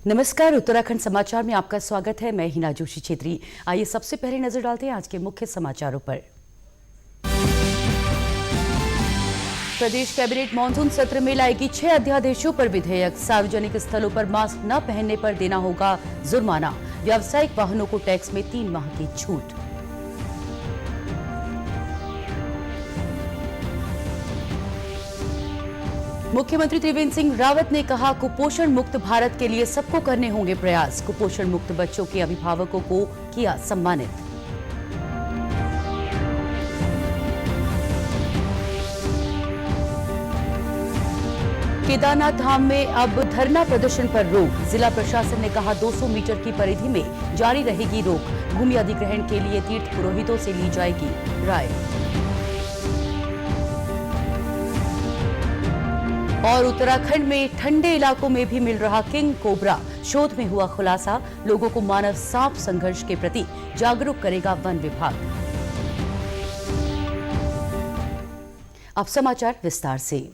नमस्कार, उत्तराखंड समाचार में आपका स्वागत है। मैं हिना जोशी छेत्री। आइए सबसे पहले नजर डालते हैं आज के मुख्य समाचारों पर। प्रदेश कैबिनेट मानसून सत्र में लाएगी 6 अध्यादेशों पर विधेयक। सार्वजनिक स्थलों पर मास्क न पहनने पर देना होगा जुर्माना। व्यावसायिक वाहनों को टैक्स में 3 माह की छूट। मुख्यमंत्री त्रिवेंद्र सिंह रावत ने कहा, कुपोषण मुक्त भारत के लिए सबको करने होंगे प्रयास। कुपोषण मुक्त बच्चों के अभिभावकों को किया सम्मानित। केदारनाथ धाम में अब धरना प्रदर्शन पर रोक। जिला प्रशासन ने कहा 200 मीटर की परिधि में जारी रहेगी रोक। भूमि अधिग्रहण के लिए तीर्थ पुरोहितों से ली जाएगी राय। और उत्तराखंड में ठंडे इलाकों में भी मिल रहा किंग कोबरा। शोध में हुआ खुलासा। लोगों को मानव सांप संघर्ष के प्रति जागरूक करेगा वन विभाग। अब समाचार विस्तार से।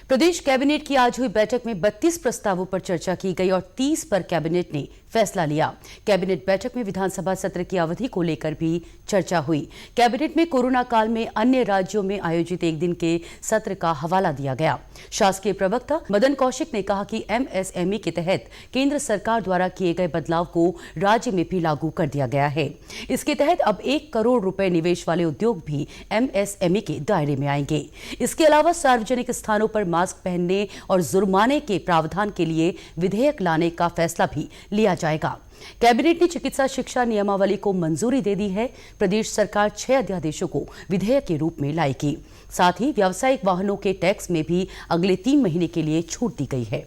प्रदेश कैबिनेट की आज हुई बैठक में 32 प्रस्तावों पर चर्चा की गई और 30 पर कैबिनेट ने फैसला लिया। कैबिनेट बैठक में विधानसभा सत्र की अवधि को लेकर भी चर्चा हुई। कैबिनेट में कोरोना काल में अन्य राज्यों में आयोजित एक दिन के सत्र का हवाला दिया गया। शासकीय प्रवक्ता मदन कौशिक ने कहा कि एमएसएमई के तहत केंद्र सरकार द्वारा किए गए बदलाव को राज्य में भी लागू कर दिया गया है। इसके तहत अब 1 करोड़ रुपए निवेश वाले उद्योग भी एमएसएमई के दायरे में आएंगे। इसके अलावा सार्वजनिक स्थानों पर मास्क पहनने और जुर्माने के प्रावधान के लिए विधेयक लाने का फैसला भी लिया जाएगा। कैबिनेट ने चिकित्सा शिक्षा नियमावली को मंजूरी दे दी है। प्रदेश सरकार 6 अध्यादेशों को विधेयक के रूप में लाएगी। साथ ही व्यावसायिक वाहनों के टैक्स में भी अगले 3 महीने के लिए छूट दी गई है।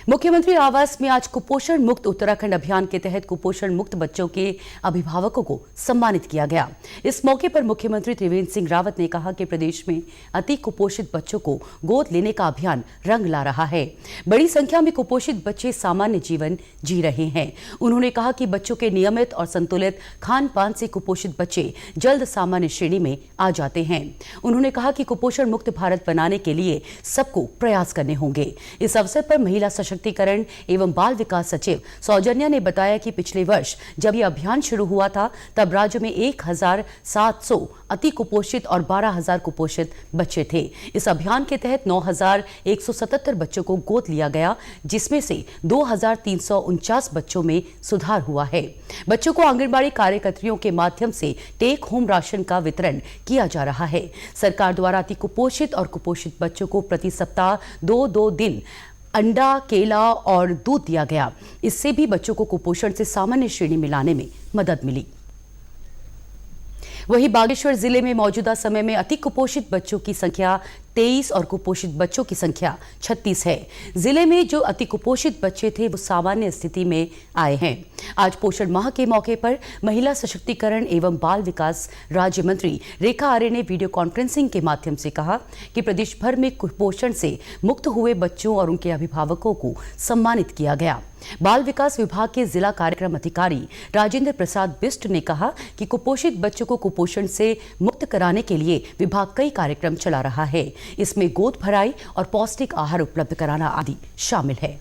मुख्यमंत्री आवास में आज कुपोषण मुक्त उत्तराखंड अभियान के तहत कुपोषण मुक्त बच्चों के अभिभावकों को सम्मानित किया गया। इस मौके पर मुख्यमंत्री त्रिवेंद्र सिंह रावत ने कहा कि प्रदेश में अति कुपोषित बच्चों को गोद लेने का अभियान रंग ला रहा है। बड़ी संख्या में कुपोषित बच्चे सामान्य जीवन जी रहे हैं। उन्होंने कहा कि बच्चों के नियमित और संतुलित खान पान से कुपोषित बच्चे जल्द सामान्य श्रेणी में आ जाते हैं। उन्होंने कहा कि कुपोषण मुक्त भारत बनाने के लिए सबको प्रयास करने होंगे। इस अवसर पर महिला सशक्तिकरण एवं बाल विकास सचिव सौजन्या ने बताया कि पिछले वर्ष जब यह अभियान शुरू हुआ था तब राज्य में 1700 अति कुपोषित और 12,000 कुपोषित बच्चे थे। इस अभियान के तहत 9,177 बच्चों को गोद लिया गया, जिसमें से 2,349 बच्चों में सुधार हुआ है। बच्चों को आंगनबाड़ी कार्यकर्तियों के माध्यम से टेक होम राशन का वितरण किया जा रहा है। सरकार द्वारा अति कुपोषित और कुपोषित बच्चों को प्रति सप्ताह 2 दिन अंडा, केला और दूध दिया गया। इससे भी बच्चों को कुपोषण से सामान्य श्रेणी में लाने में मदद मिली। वहीं बागेश्वर जिले में मौजूदा समय में अति कुपोषित बच्चों की संख्या 23 और कुपोषित बच्चों की संख्या 36 है। जिले में जो अति कुपोषित बच्चे थे वो सामान्य स्थिति में आए हैं। आज पोषण माह के मौके पर महिला सशक्तिकरण एवं बाल विकास राज्य मंत्री रेखा आर्य ने वीडियो कॉन्फ्रेंसिंग के माध्यम से कहा कि प्रदेश भर में कुपोषण से मुक्त हुए बच्चों और उनके अभिभावकों को सम्मानित किया गया। बाल विकास विभाग के जिला कार्यक्रम अधिकारी राजेंद्र प्रसाद बिष्ट ने कहा कि कुपोषित बच्चों को कुपोषण से मुक्त कराने के लिए विभाग कई कार्यक्रम चला रहा है। इसमें गोद भराई और पौष्टिक आहार उपलब्ध कराना आदि शामिल है।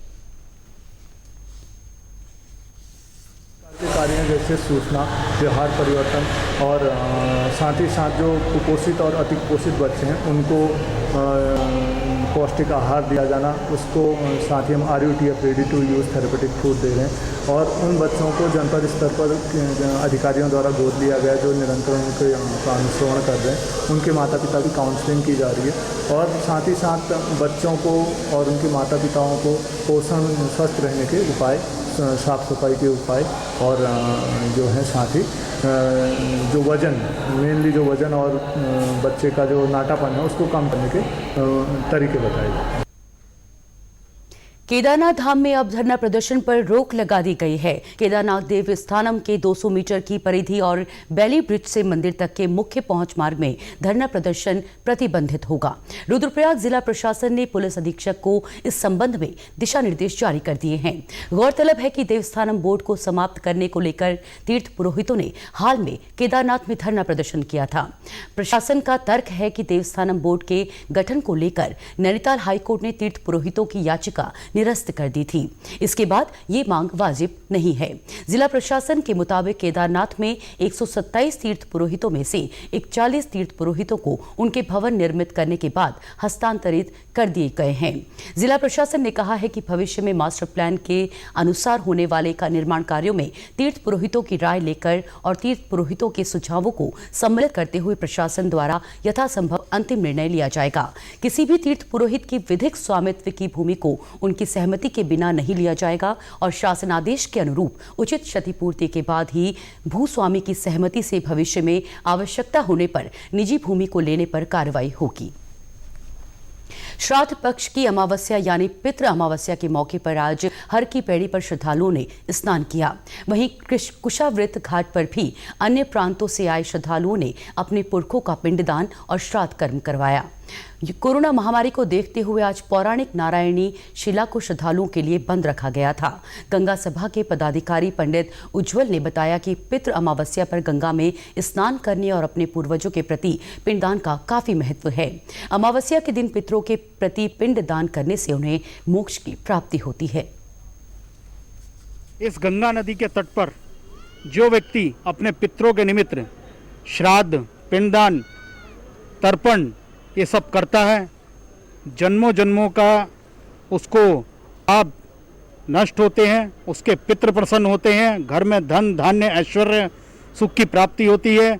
कार्यों जैसे सूचना, व्यवहार परिवर्तन और साथ ही साथ जो कुपोषित और अति कुपोषित बच्चे हैं उनको पौष्टिक आहार दिया जाना, उसको साथ ही हम RUTF ready to use therapeutic food दे रहे हैं। और उन बच्चों को जनपद स्तर पर अधिकारियों द्वारा गोद लिया गया जो निरंतर उनके अनुश्रवण कर रहे हैं। उनके माता पिता की काउंसलिंग की जा रही है और साथ ही साथ बच्चों को और उनके माता पिताओं को पोषण, स्वस्थ रहने के उपाय, साफ सफाई के उपाय और जो है साथ ही जो वज़न, मेनली जो वज़न और बच्चे का जो नाटापन है उसको कम करने के तरीके बताए। केदारनाथ धाम में अब धरना प्रदर्शन पर रोक लगा दी गई है। केदारनाथ देवस्थानम के 200 मीटर की परिधि और बैली ब्रिज से मंदिर तक के मुख्य पहुंच मार्ग में धरना प्रदर्शन प्रतिबंधित होगा। रुद्रप्रयाग जिला प्रशासन ने पुलिस अधीक्षक को इस संबंध में दिशा निर्देश जारी कर दिए हैं। गौरतलब है कि देवस्थानम बोर्ड को समाप्त करने को लेकर तीर्थ पुरोहितों ने हाल में केदारनाथ में धरना प्रदर्शन किया था। प्रशासन का तर्क है कि देवस्थानम बोर्ड के गठन को लेकर नैनीताल हाईकोर्ट ने तीर्थ पुरोहितों की याचिका निरस्त कर दी थी। इसके बाद ये मांग वाजिब नहीं है। जिला प्रशासन के मुताबिक केदारनाथ में 127 तीर्थ पुरोहितों में से 41 तीर्थ पुरोहितों को उनके भवन निर्मित करने के बाद हस्तांतरित कर दिए गए हैं। जिला प्रशासन ने कहा है कि भविष्य में मास्टर प्लान के अनुसार होने वाले का निर्माण कार्यों में तीर्थ पुरोहितों की राय लेकर और तीर्थ पुरोहितों के सुझावों को सम्मिलित करते हुए प्रशासन द्वारा यथासंभव अंतिम निर्णय लिया जाएगा। किसी भी तीर्थ पुरोहित की विधिक स्वामित्व की भूमि को उनकी सहमति के बिना नहीं लिया जाएगा और शासन आदेश के अनुरूप उचित क्षतिपूर्ति के बाद ही भूस्वामी की सहमति से भविष्य में आवश्यकता होने पर निजी भूमि को लेने पर कार्रवाई होगी। श्राद्ध पक्ष की अमावस्या यानी पितृ अमावस्या के मौके पर आज हर की पैड़ी पर श्रद्धालुओं ने स्नान किया। वहीं कुशावृत घाट पर भी अन्य प्रांतों से आए श्रद्धालुओं ने अपने पुरखों का पिंडदान और श्राद्ध कर्म करवाया। कोरोना महामारी को देखते हुए आज पौराणिक नारायणी शिला को श्रद्धालुओं के लिए बंद रखा गया था। गंगा सभा के पदाधिकारी पंडित उज्जवल ने बताया कि पितृ अमावस्या पर गंगा में स्नान करने और अपने पूर्वजों के प्रति पिंडदान का काफी महत्व है। अमावस्या के दिन पितरों के प्रति पिंडदान करने से उन्हें मोक्ष की प्राप्ति होती है। इस गंगा नदी के तट पर जो व्यक्ति अपने पितरों के निमित्त श्राद्ध, पिंडदान, तर्पण ये सब करता है, जन्मों जन्मों का उसको पाप नष्ट होते हैं, उसके पितृ प्रसन्न होते हैं, घर में धन धान्य ऐश्वर्य सुख की प्राप्ति होती है।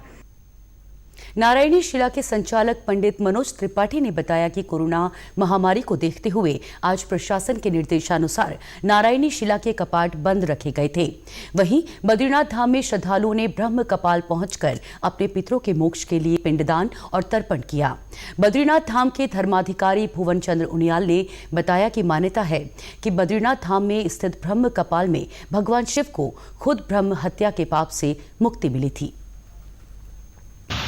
नारायणी शिला के संचालक पंडित मनोज त्रिपाठी ने बताया कि कोरोना महामारी को देखते हुए आज प्रशासन के निर्देशानुसार नारायणी शिला के कपाट बंद रखे गए थे। वहीं बद्रीनाथ धाम में श्रद्धालुओं ने ब्रह्म कपाल पहुंचकर अपने पितरों के मोक्ष के लिए पिंडदान और तर्पण किया। बद्रीनाथ धाम के धर्माधिकारी भुवन चंद्र उनियाल ने बताया कि मान्यता है कि बद्रीनाथ धाम में स्थित ब्रह्म कपाल में भगवान शिव को खुद ब्रह्म हत्या के पाप से मुक्ति मिली थी।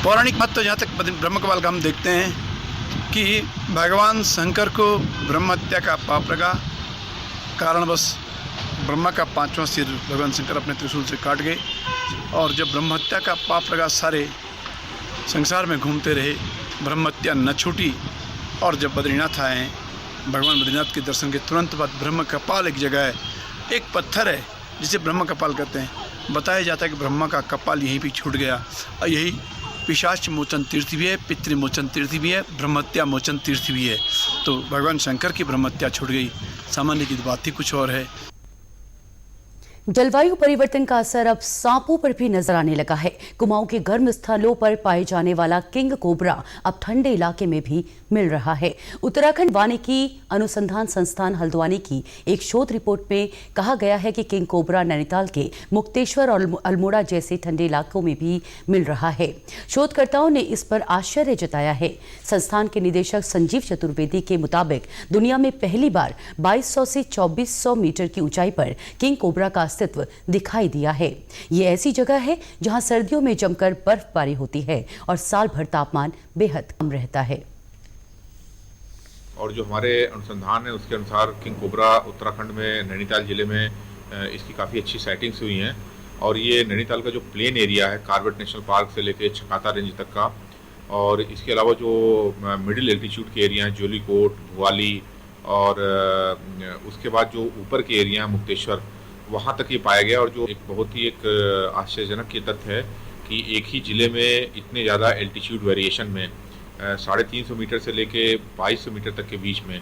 पौराणिक महत्व जहाँ तक ब्रह्म कपाल का हम देखते हैं कि भगवान शंकर को ब्रह्म हत्या का पाप लगा, कारणवश ब्रह्मा का 5वां सिर भगवान शंकर अपने त्रिशूल से काट गए और जब ब्रह्म हत्या का पाप लगा सारे संसार में घूमते रहे, ब्रह्म हत्या न छूटी और जब बद्रीनाथ आए, भगवान बद्रीनाथ के दर्शन के तुरंत बाद ब्रह्म कपाल एक जगह है, एक पत्थर है जिसे ब्रह्म कपाल कहते हैं। बताया जाता है कि ब्रह्मा का कपाल यहीं पे छूट गया और यही पिशाच मोचन तीर्थ भी है, पितृ मोचन तीर्थ भी है, ब्रह्महत्या मोचन तीर्थ भी है। तो भगवान शंकर की ब्रह्महत्या छूट गई, सामान्य की बात ही कुछ और है। जलवायु परिवर्तन का असर अब सांपों पर भी नजर आने लगा है। कुमाऊं के गर्म स्थलों पर पाए जाने वाला किंग कोबरा अब ठंडे इलाके में भी मिल रहा है। उत्तराखंड वानिकी अनुसंधान संस्थान हल्द्वानी की एक शोध रिपोर्ट में कहा गया है कि किंग कोबरा नैनीताल के मुक्तेश्वर और अल्मोड़ा जैसे ठंडे इलाकों में भी मिल रहा है। शोधकर्ताओं ने इस पर आश्चर्य जताया है। संस्थान के निदेशक संजीव चतुर्वेदी के मुताबिक दुनिया में पहली बार 2200 से 2400 मीटर की ऊंचाई पर किंग कोबरा का अस्तित्व दिखाई दिया है। ये ऐसी जगह है जहां सर्दियों में जमकर बर्फबारी होती है और साल भर तापमान बेहद कम रहता है। और जो हमारे अनुसंधान है उसके अनुसार किंग कोबरा उत्तराखंड में नैनीताल जिले में इसकी काफ़ी अच्छी साइटिंग्स हुई हैं और ये नैनीताल का जो प्लेन एरिया है कार्बेट नेशनल पार्क से लेके छकाता रेंज तक का, और इसके अलावा जो मिडिल एल्टीट्यूड के एरिया हैं जोलीकोट, भुवाली और उसके बाद जो ऊपर के एरिया हैं मुक्तेश्वर, वहाँ तक ये पाया गया। और जो एक बहुत ही एक आश्चर्यजनक ये तथ्य है कि एक ही ज़िले में इतने ज़्यादा एल्टीट्यूड वेरिएशन में 350 मीटर से लेके 2200 मीटर तक के बीच में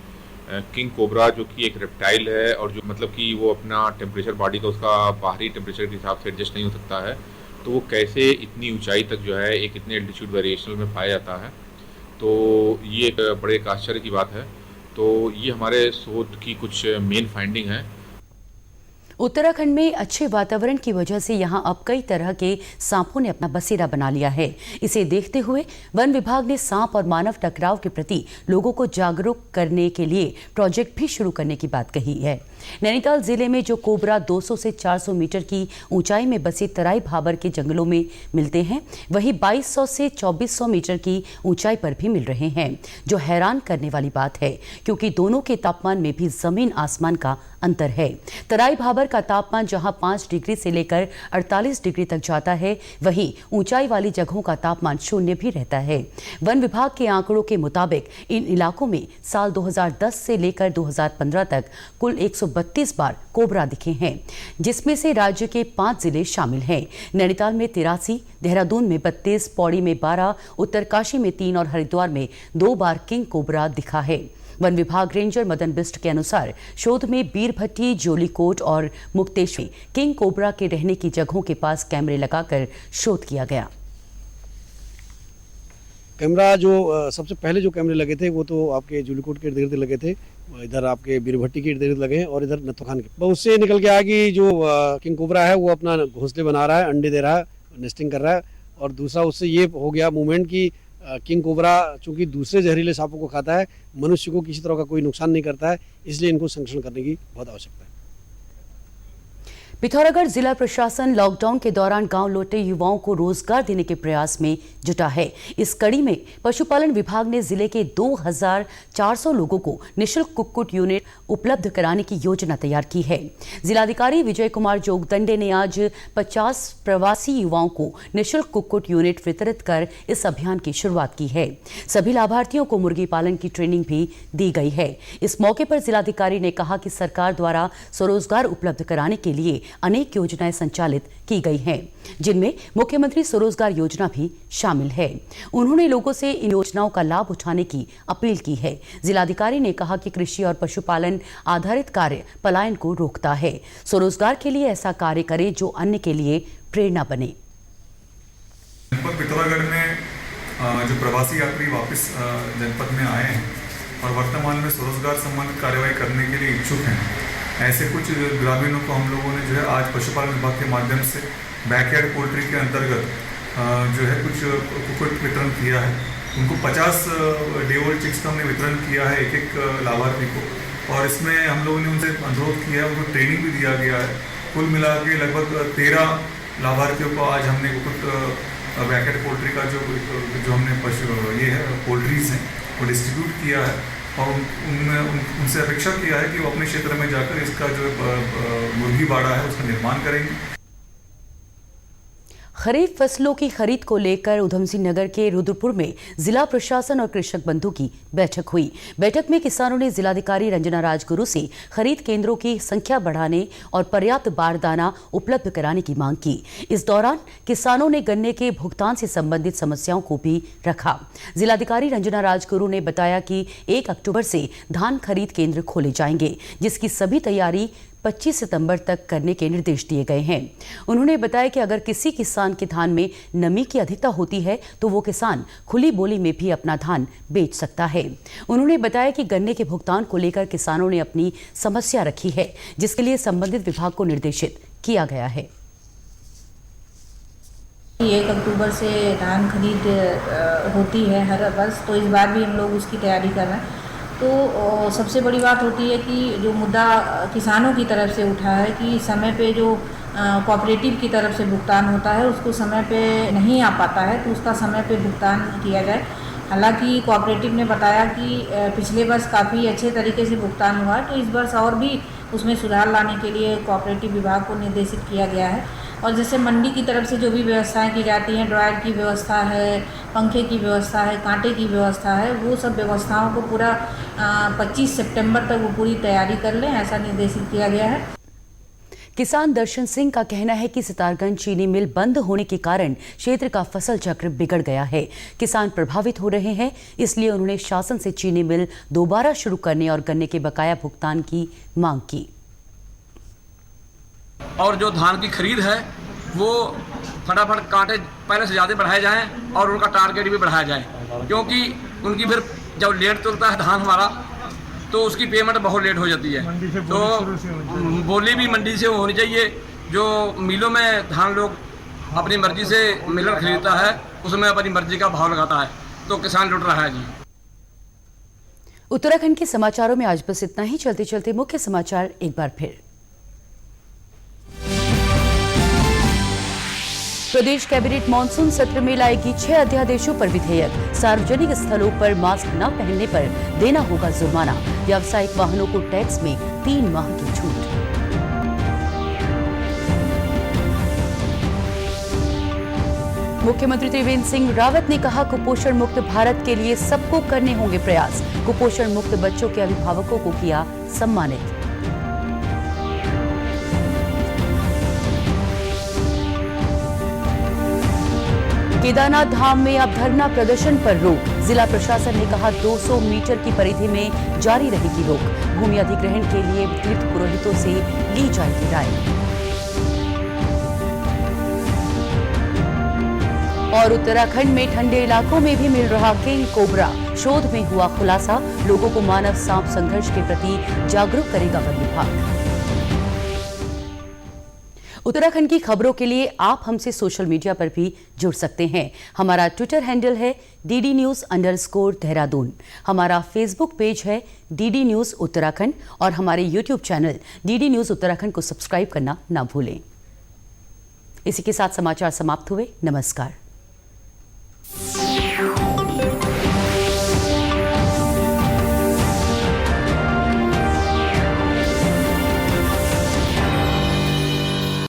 किंग कोबरा जो कि एक रेप्टाइल है और जो मतलब कि वो अपना टेम्परेचर बॉडी का उसका बाहरी टेम्परेचर के हिसाब से एडजस्ट नहीं हो सकता है, तो वो कैसे इतनी ऊंचाई तक जो है एक इतने एल्टीट्यूड वेरिएशन में पाया जाता है। तो ये एक बड़े एक आश्चर्य की बात है। तो ये हमारे शोध की कुछ मेन फाइंडिंग है। उत्तराखंड में अच्छे वातावरण की वजह से यहां अब कई तरह के सांपों ने अपना बसेरा बना लिया है। इसे देखते हुए वन विभाग ने सांप और मानव टकराव के प्रति लोगों को जागरूक करने के लिए प्रोजेक्ट भी शुरू करने की बात कही है। नैनीताल जिले में जो कोबरा 200 से 400 मीटर की ऊंचाई में बसे तराई भाबर के जंगलों में मिलते हैं, वहीं 2200 से 2400 मीटर की ऊंचाई पर भी मिल रहे हैं, जो हैरान करने वाली बात है क्योंकि दोनों के तापमान में भी जमीन आसमान का अंतर है। तराई भाबर का तापमान जहां 5 डिग्री से लेकर 48 डिग्री तक जाता है, वहीं ऊंचाई वाली जगहों का तापमान 0 भी रहता है। वन विभाग के आंकड़ों के मुताबिक इन इलाकों में साल 2010 से लेकर 2015 तक कुल 132 बार कोबरा दिखे हैं, जिसमें से राज्य के 5 जिले शामिल हैं। नैनीताल में 83, देहरादून में 32, पौड़ी में 12, उत्तरकाशी में 3 और हरिद्वार में 2 बार किंग कोबरा दिखा है। वन विभाग रेंजर मदन बिष्ट के अनुसार शोध में बीरभट्टी, जोलीकोट और मुक्तेश्वर में किंग कोबरा के रहने की जगहों के पास कैमरे लगाकर शोध किया गया। कैमरा जो सबसे पहले जो कैमरे लगे थे वो तो आपके जोलीकोट के इर्द गिर्द लगे थे, इधर आपके बीरभट्टी के इर्द गिर्द लगे हैं और इधर नथोखान के। उससे निकल के आया कि जो किंग कोबरा है वो अपना घोंसले बना रहा है, अंडे दे रहा है, नेस्टिंग कर रहा है। और दूसरा उससे ये हो गया मूवमेंट की किंग कोबरा चूंकि दूसरे जहरीले सांपों को खाता है, मनुष्य को किसी तरह का कोई नुकसान नहीं करता है, इसलिए इनको संरक्षण करने की बहुत आवश्यकता है। पिथौरागढ़ जिला प्रशासन लॉकडाउन के दौरान गांव लौटे युवाओं को रोजगार देने के प्रयास में जुटा है। इस कड़ी में पशुपालन विभाग ने जिले के 2400 लोगों को निःशुल्क कुक्कुट यूनिट उपलब्ध कराने की योजना तैयार की है। जिलाधिकारी विजय कुमार जोगदंडे ने आज 50 प्रवासी युवाओं को निःशुल्क कुक्कुट यूनिट वितरित कर इस अभियान की शुरुआत की है। सभी लाभार्थियों को मुर्गी पालन की ट्रेनिंग भी दी गई है। इस मौके पर जिलाधिकारी ने कहा कि सरकार द्वारा स्वरोजगार उपलब्ध कराने के लिए अनेक योजनाएं संचालित की गई हैं, जिनमें मुख्यमंत्री स्वरोजगार योजना भी शामिल है। उन्होंने लोगों से इन योजनाओं का लाभ उठाने की अपील की है। जिलाधिकारी ने कहा कि कृषि और पशुपालन आधारित कार्य पलायन को रोकता है। स्वरोजगार के लिए ऐसा कार्य करें जो अन्य के लिए प्रेरणा बने। जनपद पिथौरागढ़ में जो प्रवासी यात्री वापस जनपद में आए हैं और वर्तमान में स्वरोजगार संबंधित कार्यवाही करने के लिए इच्छुक हैं, ऐसे कुछ ग्रामीणों को हम लोगों ने जो है आज पशुपालन विभाग के माध्यम से बैकयार्ड पोल्ट्री के अंतर्गत जो है कुछ कुक्कुट वितरण किया है। उनको 50 डे ओल्ड चिक्स का हमने वितरण किया है एक लाभार्थी को, और इसमें हम लोगों ने उनसे अनुरोध किया है, उनको ट्रेनिंग भी दिया गया है। कुल मिला के लगभग 13 लाभार्थियों को आज हमने कुक्कुट बैकयार्ड पोल्ट्री का जो हमने ये है पोल्ट्रीज हैं वो डिस्ट्रीब्यूट किया है और उनसे अपेक्षा किया है कि वो अपने क्षेत्र में जाकर इसका जो मुर्गी बाड़ा है उसका निर्माण करेंगे। खरीफ फसलों की खरीद को लेकर उधम सिंह नगर के रुद्रपुर में जिला प्रशासन और कृषक बंधु की बैठक हुई। बैठक में किसानों ने जिलाधिकारी रंजना राजगुरु से खरीद केंद्रों की संख्या बढ़ाने और पर्याप्त बारदाना उपलब्ध कराने की मांग की। इस दौरान किसानों ने गन्ने के भुगतान से संबंधित समस्याओं को भी रखा। जिलाधिकारी रंजना राजगुरु ने बताया कि 1 अक्टूबर से धान खरीद केंद्र खोले जाएंगे, जिसकी सभी तैयारी 25 सितंबर तक करने के निर्देश दिए गए हैं। उन्होंने बताया कि अगर किसी किसान के धान में नमी की अधिकता होती है तो वो किसान खुली बोली में भी अपना धान बेच सकता है। उन्होंने बताया कि गन्ने के भुगतान को लेकर किसानों ने अपनी समस्या रखी है, जिसके लिए संबंधित विभाग को निर्देशित किया गया है। 1 अक्टूबर से धान खरीद होती है हर वर्ष, तो इस बार भी हम लोग उसकी तैयारी कर रहे हैं। तो सबसे बड़ी बात होती है कि जो मुद्दा किसानों की तरफ से उठा है कि समय पे जो कोऑपरेटिव की तरफ से भुगतान होता है उसको समय पे नहीं आ पाता है, तो उसका समय पे भुगतान किया जाए। हालांकि कोऑपरेटिव ने बताया कि पिछले वर्ष काफ़ी अच्छे तरीके से भुगतान हुआ है, तो इस वर्ष और भी उसमें सुधार लाने के लिए कोऑपरेटिव विभाग को निर्देशित किया गया है। और जैसे मंडी की तरफ से जो भी व्यवस्थाएं की जाती हैं, ड्रायर की व्यवस्था है, पंखे की व्यवस्था है, कांटे की व्यवस्था है, वो सब व्यवस्थाओं को पूरा 25 सितंबर तक वो पूरी तैयारी कर लें, ऐसा निर्देशित किया गया है। किसान दर्शन सिंह का कहना है कि सितारगंज चीनी मिल बंद होने के कारण क्षेत्र का फसल चक्र बिगड़ गया है। किसान प्रभावित हो रहे हैं, इसलिए उन्होंने शासन से चीनी मिल दोबारा शुरू करने और गन्ने के बकाया भुगतान की मांग की। और जो धान की खरीद है वो फटाफट कांटे पहले से ज़्यादा बढ़ाए जाएं और उनका टारगेट भी बढ़ाया जाए, क्योंकि उनकी फिर जब लेट चलता है धान हमारा तो उसकी पेमेंट बहुत लेट हो जाती है। तो बोली भी मंडी से होनी चाहिए। जो मिलों में धान लोग अपनी मर्जी से मिलर खरीदता है, उसमें अपनी मर्जी का भाव लगाता है, तो किसान लुट रहा है जी। उत्तराखंड के समाचारों में आज बस इतना ही। चलते चलते मुख्य समाचार एक बार फिर। प्रदेश कैबिनेट मानसून सत्र में लाएगी 6 अध्यादेशों पर विधेयक। सार्वजनिक स्थलों पर मास्क न पहनने पर देना होगा जुर्माना। व्यावसायिक वाहनों को टैक्स में 3 माह की छूट। मुख्यमंत्री त्रिवेंद्र सिंह रावत ने कहा, कुपोषण मुक्त भारत के लिए सबको करने होंगे प्रयास। कुपोषण मुक्त बच्चों के अभिभावकों को किया सम्मानित। केदारनाथ धाम में अब धरना प्रदर्शन पर रोक। जिला प्रशासन ने कहा 200 मीटर की परिधि में जारी रहेगी रोक। भूमि अधिग्रहण के लिए तीर्थ पुरोहितों से ली जाएगी राय। और उत्तराखंड में ठंडे इलाकों में भी मिल रहा किंग कोबरा। शोध में हुआ खुलासा। लोगों को मानव सांप संघर्ष के प्रति जागरूक करेगा वन विभाग। उत्तराखंड की खबरों के लिए आप हमसे सोशल मीडिया पर भी जुड़ सकते हैं। हमारा ट्विटर हैंडल है DD_News_देहरादून। हमारा फेसबुक पेज है DD न्यूज उत्तराखंड और हमारे YouTube channel DD news Uttarakhand को सब्सक्राइब करना ना भूलें। इसी के साथ समाचार समाप्त हुए। नमस्कार।